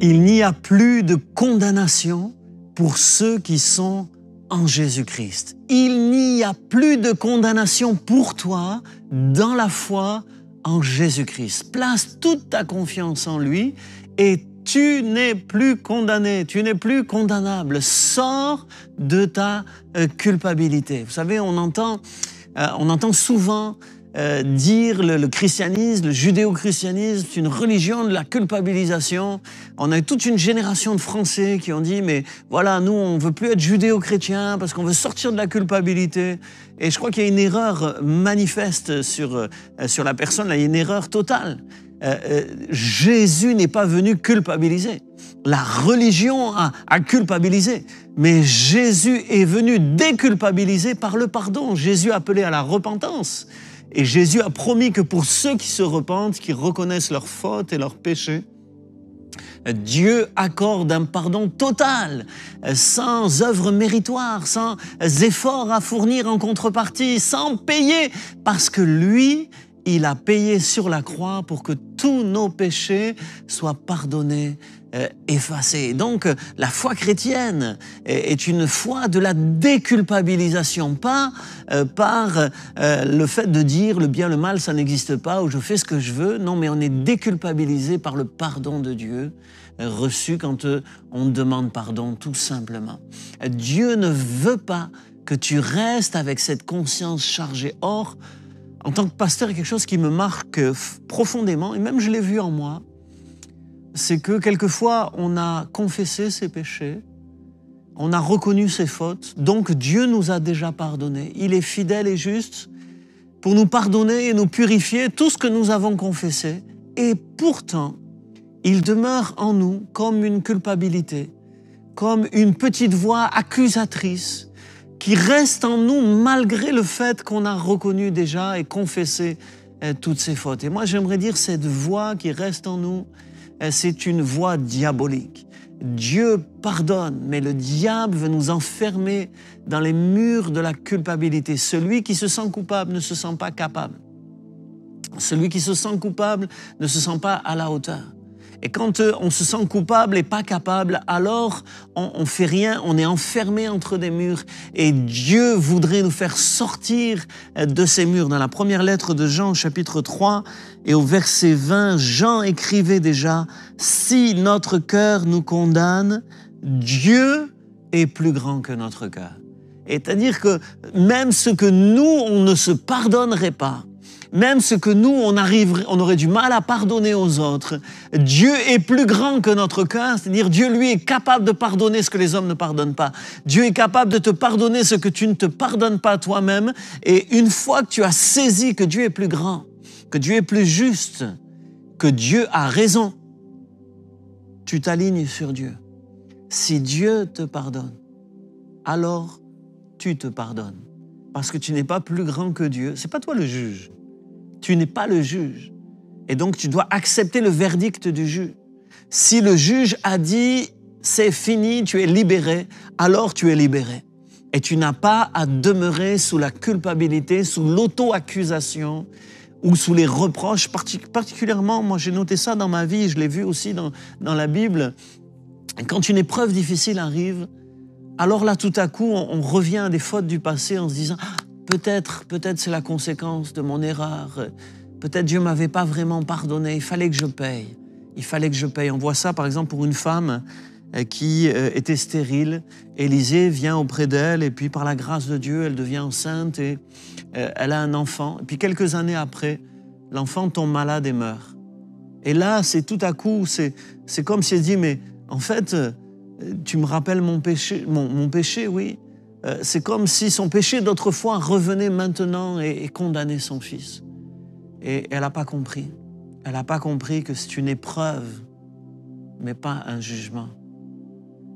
Il n'y a plus de condamnation pour ceux qui sont en Jésus-Christ. Il n'y a plus de condamnation pour toi dans la foi en Jésus-Christ. Place toute ta confiance en lui et tu n'es plus condamné, tu n'es plus condamnable. Sors de ta culpabilité. Vous savez, on entend souvent dire le christianisme, le judéo-christianisme, c'est une religion de la culpabilisation. On a toute une génération de Français qui ont dit, mais voilà, nous, on veut plus être judéo-chrétiens parce qu'on veut sortir de la culpabilité. Et je crois qu'il y a une erreur manifeste sur la personne, là, il y a une erreur totale. Jésus n'est pas venu culpabiliser. La religion a culpabilisé, mais Jésus est venu déculpabiliser par le pardon. Jésus a appelé à la repentance. Et Jésus a promis que pour ceux qui se repentent, qui reconnaissent leurs fautes et leurs péchés, Dieu accorde un pardon total, sans œuvre méritoire, sans effort à fournir en contrepartie, sans payer, parce que lui, il a payé sur la croix pour que tous nos péchés soient pardonnés, effacés. Donc, la foi chrétienne est une foi de la déculpabilisation, pas par le fait de dire le bien, le mal, ça n'existe pas, ou je fais ce que je veux. Non, mais on est déculpabilisé par le pardon de Dieu, reçu quand on demande pardon, tout simplement. Dieu ne veut pas que tu restes avec cette conscience chargée. Or, en tant que pasteur, il y a quelque chose qui me marque profondément, et même je l'ai vu en moi, c'est que quelquefois, on a confessé ses péchés, on a reconnu ses fautes, donc Dieu nous a déjà pardonné. Il est fidèle et juste pour nous pardonner et nous purifier tout ce que nous avons confessé, et pourtant, il demeure en nous comme une culpabilité, comme une petite voix accusatrice, qui reste en nous malgré le fait qu'on a reconnu déjà et confessé toutes ces fautes. Et moi, j'aimerais dire, cette voix qui reste en nous, c'est une voix diabolique. Dieu pardonne, mais le diable veut nous enfermer dans les murs de la culpabilité. Celui qui se sent coupable ne se sent pas capable. Celui qui se sent coupable ne se sent pas à la hauteur. Et quand on se sent coupable et pas capable, alors on fait rien, on est enfermé entre des murs. Et Dieu voudrait nous faire sortir de ces murs. Dans la première lettre de Jean, chapitre 3, et au verset 20, Jean écrivait déjà « Si notre cœur nous condamne, Dieu est plus grand que notre cœur. » C'est-à-dire que même ce que nous, on ne se pardonnerait pas, même ce que nous, on aurait du mal à pardonner aux autres, Dieu est plus grand que notre cœur, c'est-à-dire Dieu, lui, est capable de pardonner ce que les hommes ne pardonnent pas. Dieu est capable de te pardonner ce que tu ne te pardonnes pas toi-même. Et une fois que tu as saisi que Dieu est plus grand, que Dieu est plus juste, que Dieu a raison, tu t'alignes sur Dieu. Si Dieu te pardonne, alors tu te pardonnes. Parce que tu n'es pas plus grand que Dieu. C'est pas toi le juge. Tu n'es pas le juge. Et donc, tu dois accepter le verdict du juge. Si le juge a dit « c'est fini, tu es libéré », alors tu es libéré. Et tu n'as pas à demeurer sous la culpabilité, sous l'auto-accusation ou sous les reproches. Particulièrement, moi j'ai noté ça dans ma vie, je l'ai vu aussi dans la Bible. Quand une épreuve difficile arrive, alors là, tout à coup, on revient à des fautes du passé en se disant « Peut-être c'est la conséquence de mon erreur. Peut-être Dieu ne m'avait pas vraiment pardonné. Il fallait que je paye. Il fallait que je paye. » On voit ça, par exemple, pour une femme qui était stérile. Élisée vient auprès d'elle et puis, par la grâce de Dieu, elle devient enceinte et elle a un enfant. Et puis, quelques années après, l'enfant tombe malade et meurt. Et là, c'est tout à coup, c'est comme si elle dit « Mais en fait, tu me rappelles mon péché, mon péché, oui. » C'est comme si son péché d'autrefois revenait maintenant et condamnait son fils. Et elle n'a pas compris. Elle n'a pas compris que c'est une épreuve, mais pas un jugement.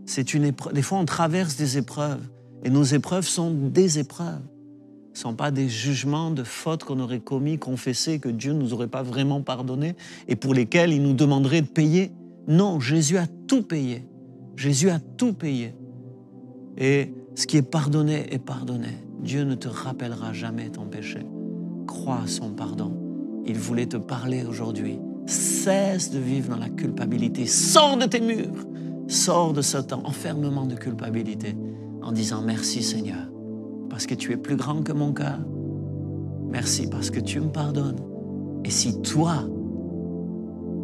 C'est une épreuve. Des fois, on traverse des épreuves. Et nos épreuves sont des épreuves. Ce ne sont pas des jugements de fautes qu'on aurait commis, confessées, que Dieu ne nous aurait pas vraiment pardonné et pour lesquels il nous demanderait de payer. Non, Jésus a tout payé. Jésus a tout payé. Et ce qui est pardonné est pardonné. Dieu ne te rappellera jamais ton péché. Crois à son pardon. Il voulait te parler aujourd'hui. Cesse de vivre dans la culpabilité. Sors de tes murs. Sors de cet enfermement de culpabilité en disant merci Seigneur, parce que tu es plus grand que mon cœur. Merci parce que tu me pardonnes. Et si toi,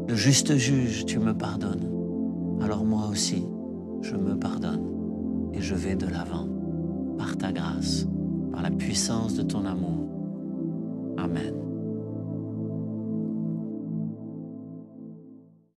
le juste juge, tu me pardonnes, alors moi aussi, je me pardonne et je vais de l'avant par ta grâce, par la puissance de ton amour. Amen.